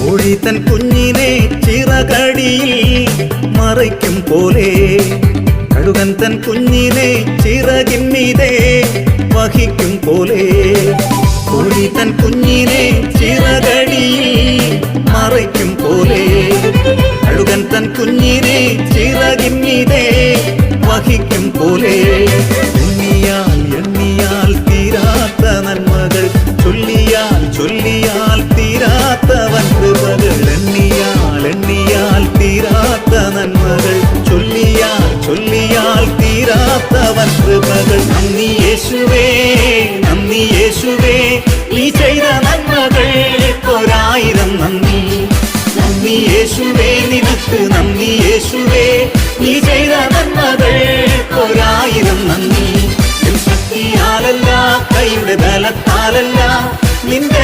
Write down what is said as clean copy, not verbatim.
കോഴി തൻ കുഞ്ഞിനെ ചിറകടിയിൽ മറയ്ക്കും പോലെ കഴുകൻ തൻ കുഞ്ഞിനെ ചിറകിന്മീതെ വഹിക്കും പോലെ കോഴി തൻ കുഞ്ഞിനെ ചിറകടിയിൽ മറയ്ക്കും പോലെ കഴുകൻ തൻ കുഞ്ഞിനെ ചിറകിന്മീതെ വഹിക്കും പോലെ എണ്ണിയാൽ എണ്ണിയാൽ തീരാത്ത നന്മകൾ ചൊല്ലിയാൽ ചൊല്ലിയാൽ തീരാത്തവൻ കൃപകൾ എണ്ണിയാൽ എണ്ണിയാൽ തീരാത്ത നന്മകൾ ചൊല്ലിയാൽ ചൊല്ലിയാൽ തീരാത്തവൻ കൃപകൾ നന്ദി യേശുവേ നന്ദി യേശുവേ നീ ചെയ്ത നന്മകൾക്കൊരായിരം നന്ദി നന്ദി യേശുവേ നിനക്ക് നന്ദി യേശുവേ നീ ചെയ്ത നന്മകൾക്കൊരായിരം നന്ദി ശക്തിയാലല്ല കൈയുടെ ബലത്താലല്ല നിന്റെ